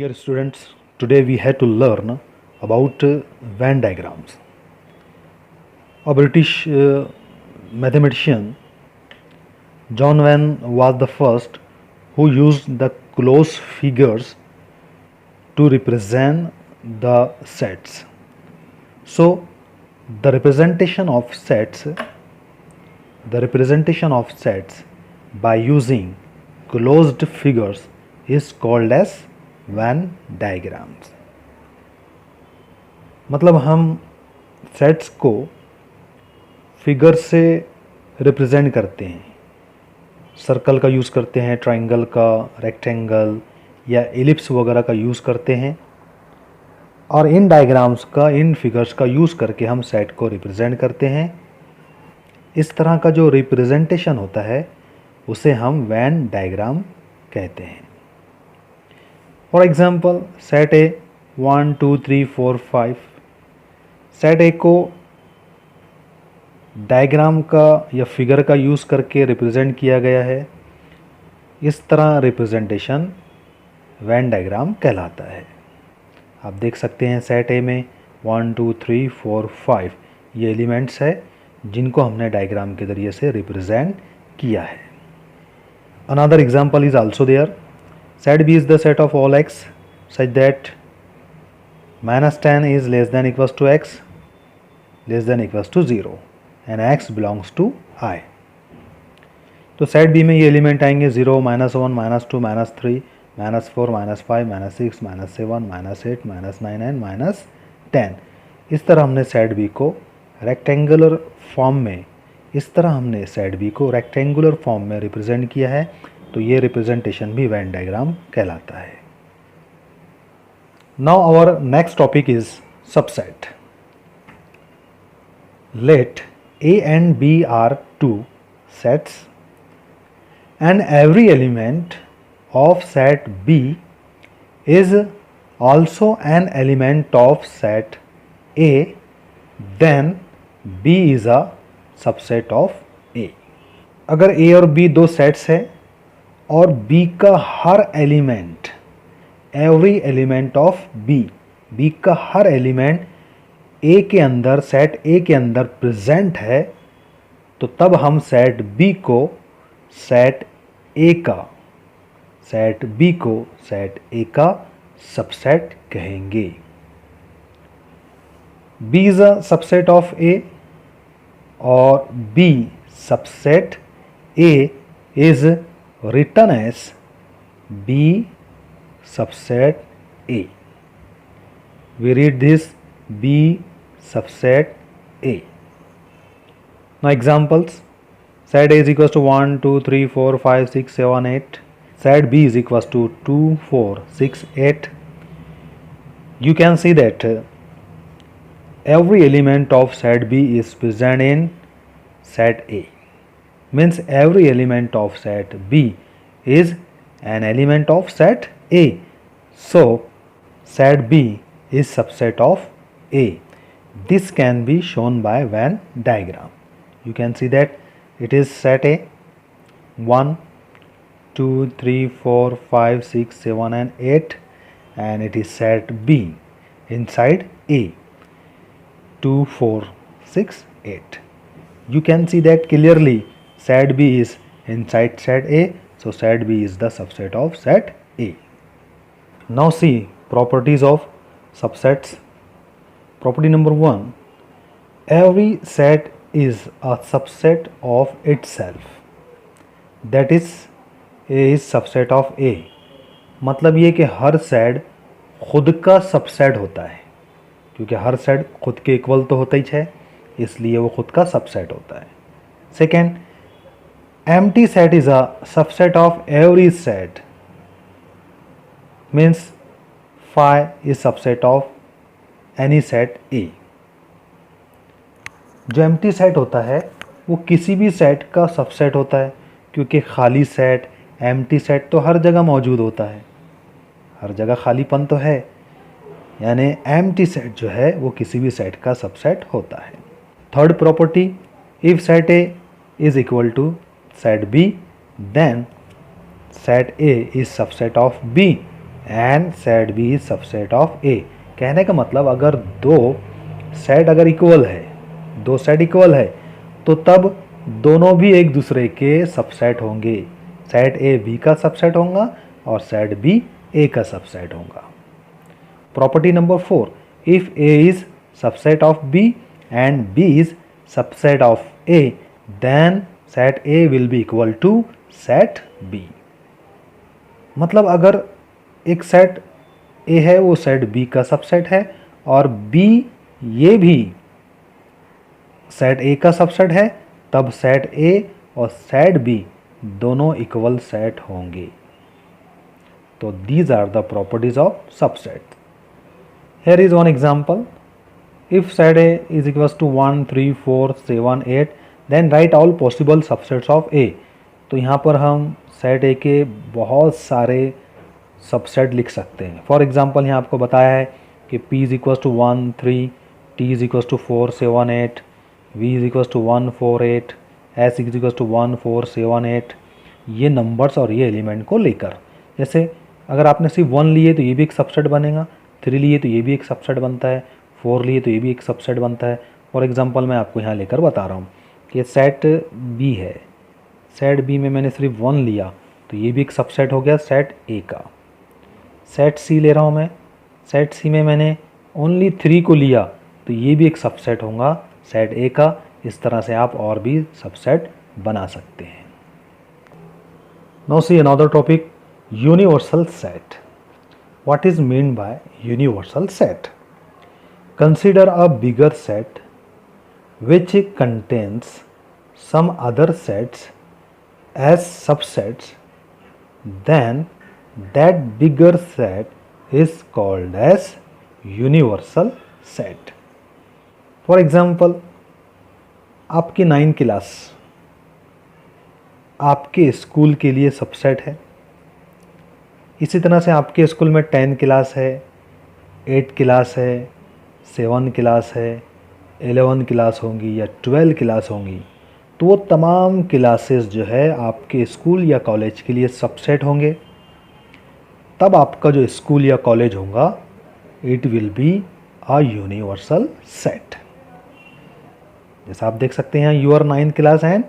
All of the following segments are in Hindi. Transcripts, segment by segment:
Dear students, today we had to learn about Venn diagrams. A British mathematician, John Venn, was the first who used the close figures to represent the sets. So, the representation of sets by using closed figures is called as Venn diagrams. मतलब हम सेट्स को फिगर से रिप्रेजेंट करते हैं, सर्कल का यूज़ करते हैं, ट्रायंगल का, रेक्टेंगल या एलिप्स वगैरह का यूज़ करते हैं, और इन डायग्राम्स का, इन फिगर्स का यूज़ करके हम सेट को रिप्रेजेंट करते हैं. इस तरह का जो रिप्रेजेंटेशन होता है उसे हम वेन डायग्राम कहते हैं. For example, set A 1 2 3 4 5. Set ए को डायग्राम का या फिगर का यूज़ करके रिप्रेजेंट किया गया है. इस तरह रिप्रेजेंटेशन वेन डायग्राम कहलाता है. आप देख सकते हैं सेट ए में 1 2 3 4 5 ये एलिमेंट्स है जिनको हमने डायग्राम के ज़रिए से रिप्रेजेंट किया है. Another example is also there. Set B is the set of all x such that -10 is less than equals to x less than equals to 0 and x belongs to I. तो सेट बी में ये एलिमेंट आएंगे 0, -1, -2, -3, -4, -5, -6, -7, -8, -9 एंड -10. इस तरह हमने सेट बी को रेक्टेंगुलर फॉर्म में रिप्रेजेंट किया है. तो ये रिप्रेजेंटेशन भी वेन डायग्राम कहलाता है. Now our next topic is subset. Let A and B are two sets and every element of set B is also an element of set A, then B is a subset of A. अगर A और B दो सेट्स है और B का हर element, every element of B का हर एलिमेंट A के अंदर, सेट A के अंदर प्रेजेंट है, तो तब हम सेट B को सेट A का सबसेट कहेंगे. B is a subset of A और B subset A is written as B subset A. We read this B subset A. Now examples. Set A is equals to 1 2 3 4 5 6 7 8. Set B is equals to 2 4 6 8. You can see that every element of set B is present in set A. Means every element of set B is an element of set A. So set B is subset of A. This can be shown by Venn diagram. You can see that it is set A 1 2 3 4 5 6 7 and 8, and it is set B inside A 2 4 6 8. You can see that clearly. Set B is inside set A, so set B is the subset of set A. Now see properties of subsets. Property number 1, every set is a subset of itself. That is, A is subset of A. मतलब ये कि हर सेट खुद का सबसेट होता है, क्योंकि हर सेट खुद के इक्वल तो होता ही है, इसलिए वो खुद का सबसेट होता है. Second, empty set is a subset of every set. Means phi is subset of any set A. जो empty set होता है वो किसी भी सेट का सबसेट होता है, क्योंकि खाली सेट, empty set तो हर जगह मौजूद होता है, हर जगह खालीपन तो है, यानी empty set जो है वो किसी भी सेट का सबसेट होता है. Third property, if set A is equal to set B, then set A is subset of B and set B is subset of A. कहने का मतलब अगर दो सेट अगर इक्वल है, दो सेट इक्वल है, तो तब दोनों भी एक दूसरे के सबसेट होंगे। सेट ए बी का सबसेट होगा और सेट बी ए का सबसेट होगा। Property number 4, if A is subset of B and B is subset of A, then set A will be equal to set B. मतलब अगर एक सेट ए है वो सेट बी का सबसेट है और बी ये भी सेट ए का सबसेट है, तब सेट ए और सेट बी दोनों इक्वल सेट होंगे। तो these are the properties of subset. Here is one example, if set A is equals to 1 3 4 7 8 then write all possible subsets of A. तो यहाँ पर हम सेट ए के बहुत सारे सबसेट लिख सकते हैं। फॉर एग्जांपल यहाँ आपको बताया है कि P is equals to 1 3, T is equals to 4 7 8, V is equals to 1 4 8, S is equals to 1 4 7 8। ये नंबर्स और ये एलिमेंट को लेकर, जैसे अगर आपने सिर्फ 1 लिए तो ये भी एक सबसेट बनेगा, 3 लिए तो ये भी एक सबसेट बनता है, 4 लिए तो ये भी एक सबसेट बनता है। फॉर एग्जांपल मैं आपको यहाँ लेकर बता रहा हूँ कि सेट B है, सेट B में मैंने सिर्फ 1 लिया तो ये भी एक सबसेट हो गया सेट A का। सेट C ले रहा हूँ मैं, सेट C में मैंने ओनली 3 को लिया तो ये भी एक सबसेट होगा सेट A का। इस तरह से आप और भी सबसेट बना सकते हैं। Now see another topic, universal set. What is mean by universal set? Consider a bigger set which contains some other sets as subsets, then that bigger set is called as universal set. For example, आपकी 9 क्लास आपके स्कूल के लिए सबसेट है। इसी तरह से आपके स्कूल में 10 क्लास है, 8 क्लास है, 7 क्लास है, 11 क्लास होंगी या 12 क्लास होंगी, तो वो तमाम क्लासेस जो है आपके स्कूल या कॉलेज के लिए सबसेट होंगे। तब आपका जो स्कूल या कॉलेज होगा it will be a universal set. जैसा आप देख सकते हैं your 9 class and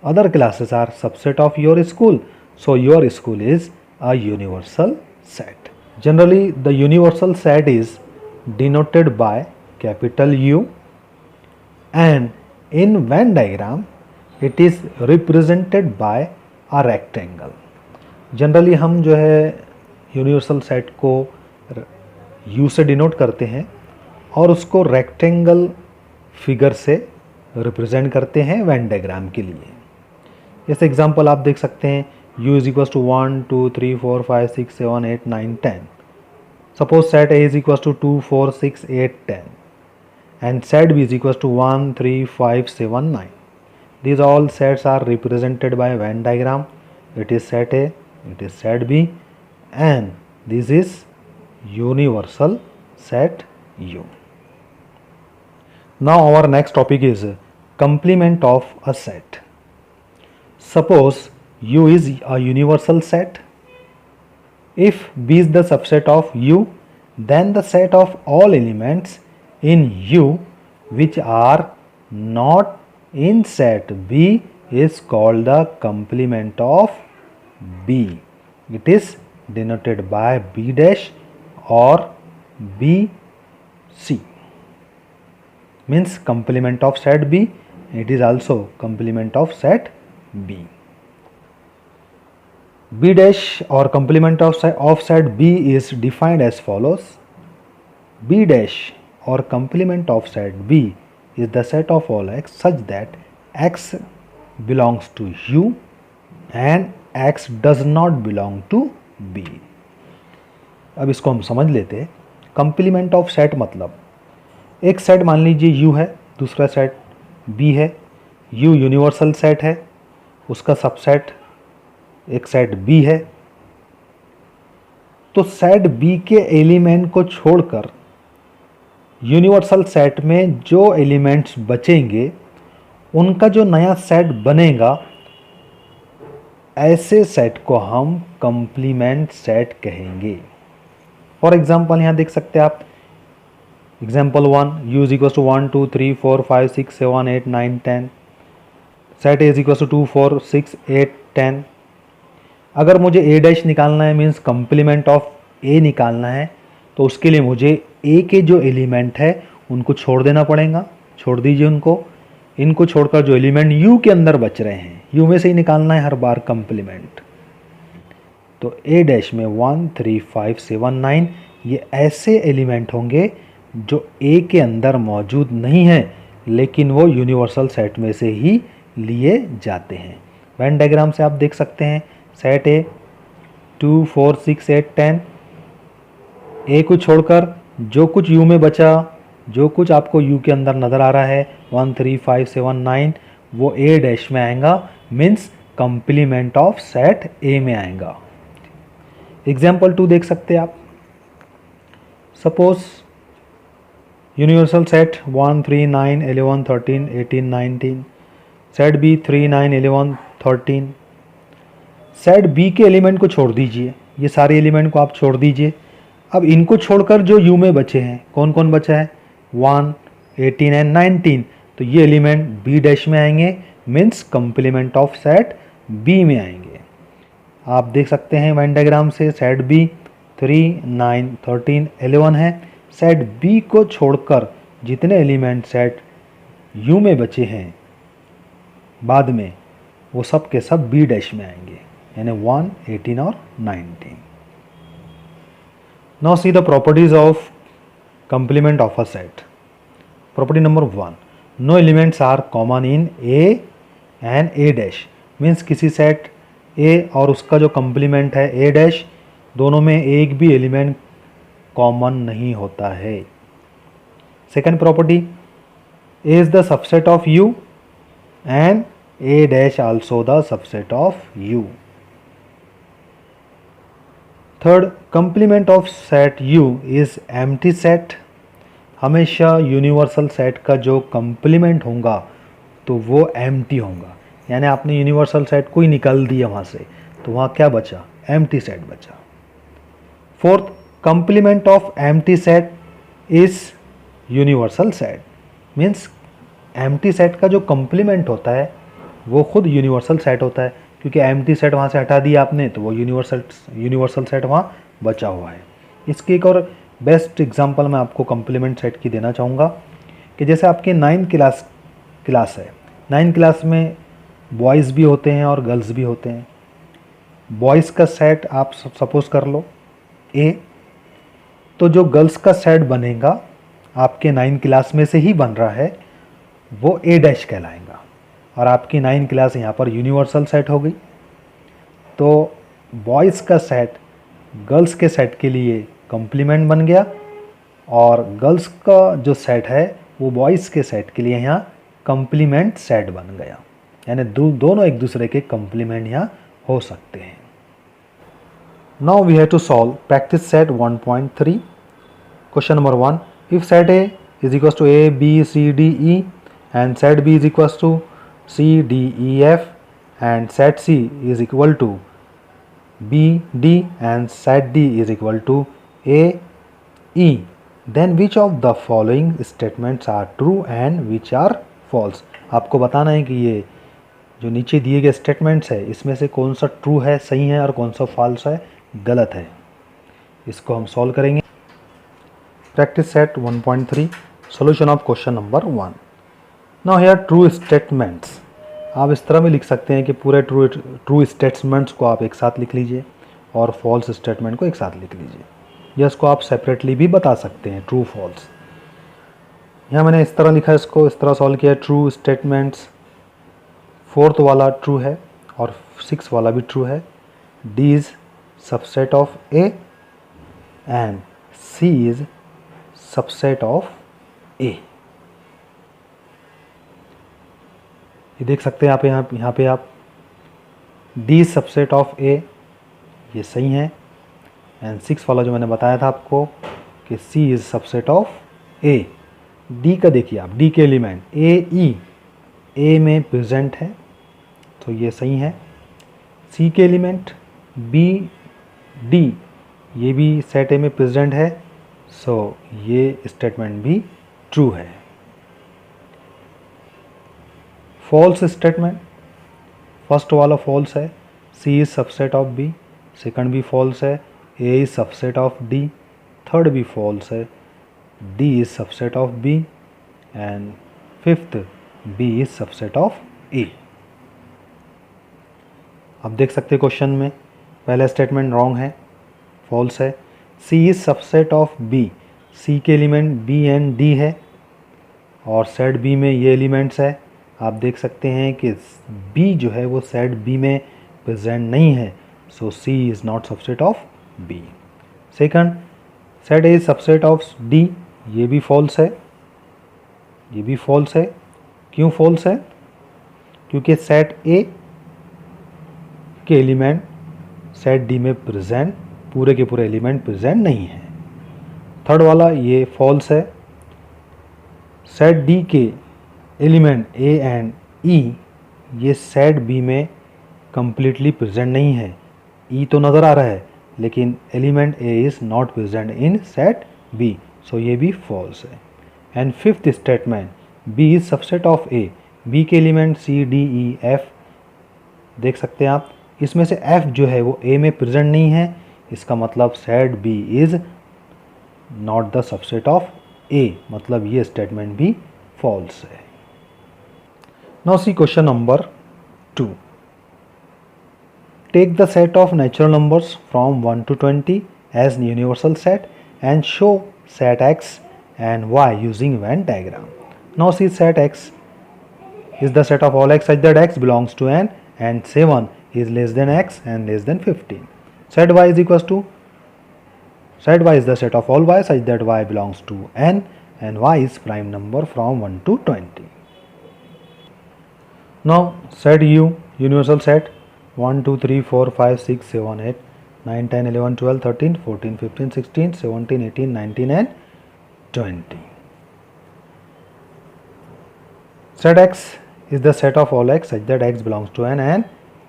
other classes are subset of your school, so your school is a universal set. Generally the universal set is denoted by capital U and in Venn diagram it is represented by a rectangle. Generally हम जो है यूनिवर्सल सेट को U से डिनोट करते हैं और उसको रेक्टेंगल फिगर से रिप्रेजेंट करते हैं वेन डायग्राम के लिए। जैसे एग्जांपल आप देख सकते हैं U is equals to 1 2 3 4 5 6 7 8 9 10। Suppose set A is equals to 2 4 6 8 10 and set B is equals to 1 3 5 7 9. These all sets are represented by Venn diagram. It is set A, it is set B, and this is universal set U. Now our next topic is complement of a set. Suppose U is a universal set. If B is the subset of U, then the set of all elements in U which are not in set B is called the complement of B. It is denoted by B dash or BC. Means complement of set B, it is also complement of set B. B dash or complement of set B is defined as follows. B dash or complement of set B is the set of all x such that x belongs to U and x does not belong to B. अब इसको हम समझ लेते हैं। कंप्लीमेंट ऑफ सेट मतलब एक सेट मान लीजिए U है, दूसरा सेट B है। U यूनिवर्सल सेट है, उसका सबसेट एक सेट B है। तो सेट B के एलिमेंट को छोड़कर यूनिवर्सल सेट में जो एलिमेंट्स बचेंगे उनका जो नया सेट बनेगा, ऐसे सेट को हम कंप्लीमेंट सेट कहेंगे। फॉर एग्जाम्पल यहाँ देख सकते हैं आप, example 1, u is equal to 1 2 3 4 5 6 7 8 9 10, set A is equal to 2 4 6 8 10। अगर मुझे ए डैश निकालना है, मीन्स कंप्लीमेंट ऑफ ए निकालना है, तो उसके लिए मुझे ए के जो एलिमेंट है उनको छोड़ देना पड़ेगा, छोड़ दीजिए उनको। इनको छोड़कर जो एलिमेंट यू के अंदर बच रहे हैं, यू में से ही निकालना है हर बार कंप्लीमेंट। तो ए डैश में 1 3 5 7 9 ये ऐसे एलिमेंट होंगे जो ए के अंदर मौजूद नहीं है, लेकिन वो यूनिवर्सल सेट में से ही लिए जाते हैं। वेन डायग्राम से आप देख सकते हैं, सेट ए 2 4 6 8 10, ए को छोड़कर जो कुछ यू में बचा, जो कुछ आपको यू के अंदर नज़र आ रहा है 1 3 5 7 9, वो ए डैश में आएगा, means complement of set A में आएगा। एग्जाम्पल 2 देख सकते हैं आप, suppose universal set 1 3 9 11 13 18 19, set B 3 9 11 13। Set B के एलिमेंट को छोड़ दीजिए, ये सारे एलिमेंट को आप छोड़ दीजिए। अब इनको छोड़कर जो यू में बचे हैं, कौन कौन बचा है, 1 18 एंड 19, तो ये एलिमेंट बी डैश में आएंगे, means complement of set B में आएंगे। आप देख सकते हैं वेन डायग्राम से, सेट बी 3 9 13 11 है, सेट बी को छोड़कर जितने एलिमेंट सेट यू में बचे हैं बाद में, वो सब के सब बी डैश में आएंगे, यानी 1 18 और 19। Now see the properties of complement of a set. Property number 1, no elements are common in A and A dash, means किसी सेट A और उसका जो कंप्लीमेंट है A डैश, दोनों में एक भी एलिमेंट कॉमन नहीं होता है। Second property, A is the subset of U and A dash also the subset of U। Third, complement of set U is empty set. हमेशा यूनिवर्सल सेट का जो कंप्लीमेंट होगा तो वो एम्प्टी होगा, यानी आपने यूनिवर्सल सेट को ही निकाल दिया वहाँ से, तो वहाँ क्या बचा, एम्प्टी सेट बचा। Fourth, complement of empty set is universal set, means empty set का जो कंप्लीमेंट होता है वो खुद यूनिवर्सल सेट होता है, क्योंकि एम्प्टी सेट वहाँ से हटा दिया आपने, तो वो यूनिवर्सल सेट वहाँ बचा हुआ है। इसकी एक और बेस्ट एग्जांपल मैं आपको कंप्लीमेंट सेट की देना चाहूँगा कि जैसे आपके 9 क्लास है, 9 क्लास में बॉयज़ भी होते हैं और गर्ल्स भी होते हैं। बॉयज़ का सेट आप सपोज कर लो ए, तो जो गर्ल्स का सेट बनेगा आपके 9 क्लास में से ही बन रहा है, वो ए डैश कहलाएगा, और आपकी 9 क्लास यहाँ पर यूनिवर्सल सेट हो गई। तो बॉयज़ का सेट गर्ल्स के सेट के लिए कंप्लीमेंट बन गया, और गर्ल्स का जो सेट है वो बॉयज़ के सेट के लिए यहाँ कंप्लीमेंट सेट बन गया, यानी दोनों एक दूसरे के कंप्लीमेंट यहाँ हो सकते हैं। Now we have to solve practice set 1.3। Question number 1, if set A is equal to A B C D E and set B is equal to C D E F and set C is equal to B D and set D is equal to A E, then which of the following statements are true and which are false. आपको बताना है कि ये जो नीचे दिए गए स्टेटमेंट्स है इसमें से कौन सा ट्रू है, सही है, और कौन सा फॉल्स है, गलत है। इसको हम सॉल्व करेंगे। Practice set 1.3, solution of question number 1। Now here true statements, आप इस तरह भी लिख सकते हैं कि पूरे ट्रू स्टेटमेंट्स को आप एक साथ लिख लीजिए और फॉल्स स्टेटमेंट को एक साथ लिख लीजिए, या इसको आप सेपरेटली भी बता सकते हैं, ट्रू फॉल्स। यहाँ मैंने इस तरह लिखा है, इसको इस तरह सॉल्व किया। ट्रू स्टेटमेंट्स, 4th वाला ट्रू है और 6th वाला भी ट्रू है। D is subset of A and C is subset of A. ये देख सकते हैं आप यहाँ पे आप डी सबसेट ऑफ ए, ये सही है। एंड 6 वाला जो मैंने बताया था आपको कि C is subset of A. D का देखिए आप, डी के एलिमेंट ए ई, ए में प्रेजेंट है तो ये सही है। सी के एलिमेंट बी डी, ये भी सेट ए में प्रेजेंट है, सो ये स्टेटमेंट भी ट्रू है। फॉल्स स्टेटमेंट, फर्स्ट वाला फॉल्स है, C is subset of B, second भी फॉल्स है, A is subset of D, third भी फॉल्स है, D is subset of B and fifth B is subset of A. अब देख सकते हैं क्वेश्चन में पहला स्टेटमेंट रॉन्ग है, फॉल्स है। C is subset of B, सी के एलिमेंट बी एंड डी है और सेट बी में ये एलिमेंट्स है। आप देख सकते हैं कि बी जो है वो सेट बी में प्रेजेंट नहीं है, so C is not subset of B. Second, set A is subset of D, ये भी फॉल्स है, ये भी फॉल्स है। क्यों फॉल्स है? क्योंकि सेट ए के एलिमेंट सेट डी में प्रेजेंट, पूरे के पूरे एलिमेंट प्रेजेंट नहीं है। थर्ड वाला ये फॉल्स है, सेट डी के एलिमेंट ए एंड ई ये सेट बी में कंप्लीटली प्रेजेंट नहीं है। ई तो नज़र आ रहा है लेकिन element A is not present in set B, so ये भी फॉल्स है। And fifth statement, B is subset of A, B के element C D E F, देख सकते हैं आप, इसमें से एफ जो है वो ए में प्रेजेंट नहीं है, इसका मतलब set B is not the subset of A, मतलब ये स्टेटमेंट भी फॉल्स है। Now see question number 2। Take the set of natural numbers from 1 to 20 as universal set and show set x and y using Venn diagram. Now see set x is the set of all x such that x belongs to n and 7 is less than x and less than 15. Set y is equals to, set y is the set of all y such that y belongs to n and y is prime number from 1 to 20. Now set u, universal set 1 2 3 4 5 6 7 8 9 10 11 12 13 14 15 16 17 18 19 and 20. Set x is the set of all x such that x belongs to n and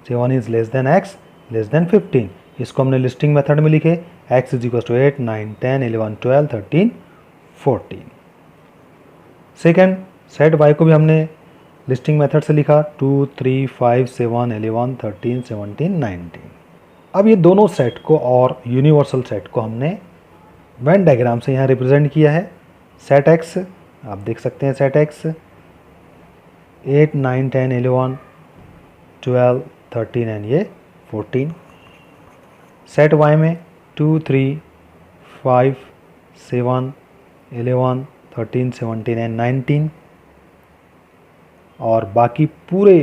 7 is less than x less than 15. इसको हमने लिस्टिंग मेथड में लिखे, x is equals to 8 9 10 11 12 13 14. Second, set y को भी हमने लिस्टिंग मेथड से लिखा 2 3 5 7 11 13 17 19. अब ये दोनों सेट को और यूनिवर्सल सेट को हमने वेन डायग्राम से यहाँ रिप्रेजेंट किया है। सेट x आप देख सकते हैं, सेट x 8 9 10 11 12 13 एंड ये 14। सेट y में 2 3 5 7 11 13 17 एंड 19 और बाकी पूरे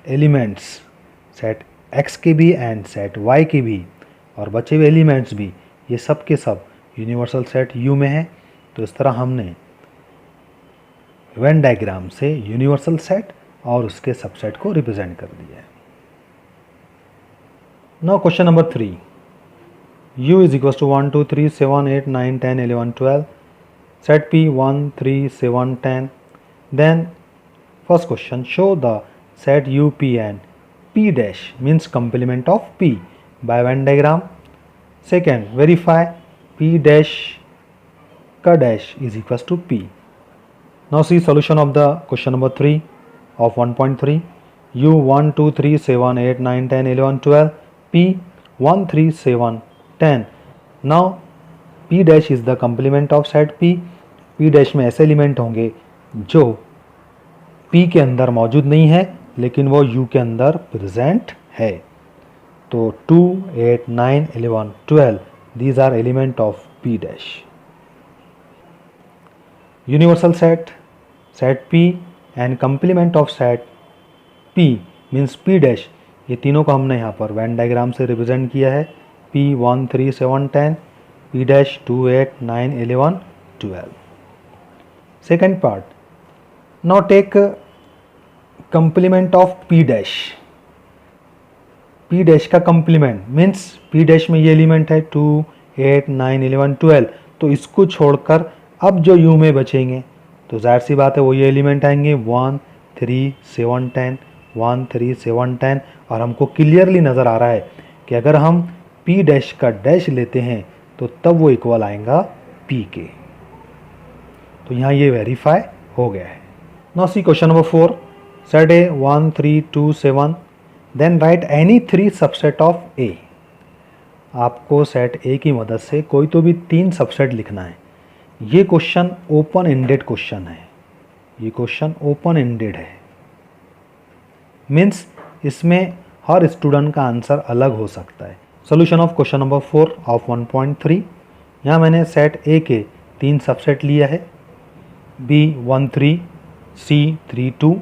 एलिमेंट्स सेट x के भी एंड सेट y के भी और बचे हुए एलिमेंट्स भी, ये सब के सब यूनिवर्सल सेट U में है। तो इस तरह हमने वेन डायग्राम से यूनिवर्सल सेट और उसके सबसेट को रिप्रेजेंट कर दिया है। Now question number 3, U is equals to 1 2 3 7 8 9 10 11 12, set P 1 3 7 10. Then first question, show the set U P and P dash means complement of P by Venn diagram. Second, verify P dash ka dash is equals to P. Now see solution of the question number 3 of 1.3. U 1 2 3 7 8 9 10 11 12, P 1 3 7 10. Now P dash is the complement of set P. P dash में ऐसे एलिमेंट होंगे जो P के अंदर मौजूद नहीं है लेकिन वो U के अंदर प्रेजेंट है। तो 2 8 9 11 12 these are element of P dash. Universal set, set P and complement of set P means P dash, ये तीनों को हमने यहाँ पर वेन डायग्राम से रिप्रेजेंट किया है। P 1 3 7 10, P dash 2 8 9 11 12. Second part, now take complement of P dash. P dash का complement means P dash में ये एलिमेंट है 2 8 9 11 12, तो इसको छोड़कर अब जो U में बचेंगे तो जाहिर सी बात है वो ये एलिमेंट आएंगे 1 3 7 10 1 3 7 10। और हमको क्लियरली नज़र आ रहा है कि अगर हम P डैश का डैश लेते हैं तो तब वो इक्वल आएगा P के। तो यहाँ ये वेरीफाई हो गया है। Now see question number 4, set A 1 3 2 7 then write any 3 subset of A। आपको सेट A की मदद से कोई तो भी 3 सबसेट लिखना है। ये क्वेश्चन ओपन एंडेड क्वेश्चन है, ये क्वेश्चन ओपन एंडेड है, मीन्स इसमें हर स्टूडेंट का आंसर अलग हो सकता है। Solution of question number 4 of 1.3, यहाँ मैंने सेट A के 3 सबसेट लिया है, B 1 3, C 3 2,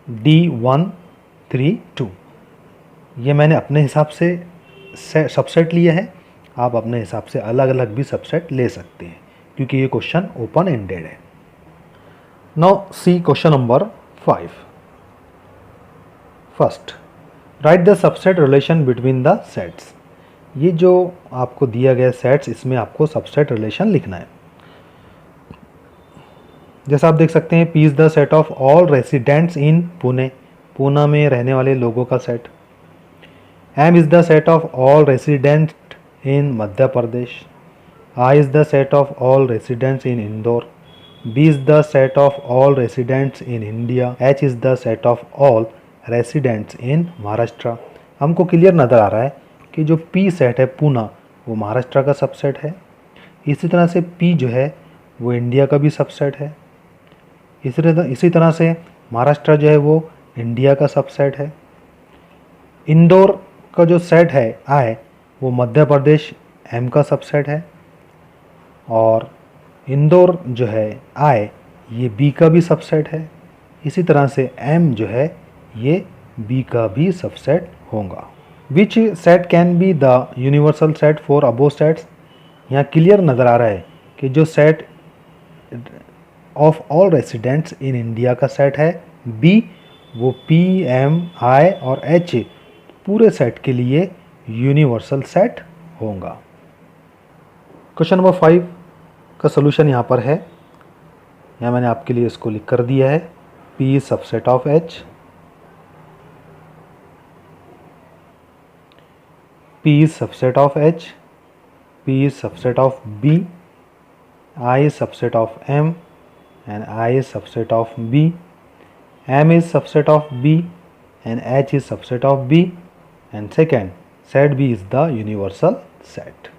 D 1 3 2। ये मैंने अपने हिसाब से सबसेट लिया है, आप अपने हिसाब से अलग अलग भी सबसेट ले सकते हैं क्योंकि ये क्वेश्चन ओपन एंडेड है। Now see question number 5। First, right the subset relation between the sets. ये जो आपको दिया गया सेट्स, इसमें आपको सबसेट रिलेशन लिखना है। जैसा आप देख सकते हैं, P is the set of all residents in Pune, Poona में रहने वाले लोगों का set. M is the set of all resident in Madhya Pradesh. I is the set of all residents in Indore. B is the set of all residents in India. H is the set of all residents in Maharashtra. हमको क्लियर नज़र आ रहा है कि जो P सेट है पूना, वो महाराष्ट्र का सबसेट है। इसी तरह से P जो है वो इंडिया का भी सबसेट है। इसी तरह से महाराष्ट्र जो है वो इंडिया का सबसेट है। इंदौर का जो सेट है I, वो मध्य प्रदेश M का सबसेट है। और इंदौर जो है I, ये B का भी सबसेट है। इसी तरह से M जो है ये B का भी सबसेट होगा। Which set can be the universal set for above sets. यहाँ क्लियर नज़र आ रहा है कि जो set of all residents in India का सेट है B, वो P M I और H पूरे सेट के लिए यूनिवर्सल सेट होगा। क्वेश्चन नंबर 5 का सलूशन यहाँ पर है, यहाँ मैंने आपके लिए इसको लिख कर दिया है। P is subset of H, P is subset of H, P is subset of B, I is subset of M and I is subset of B, M is subset of B and H is subset of B, and second, set B is the universal set.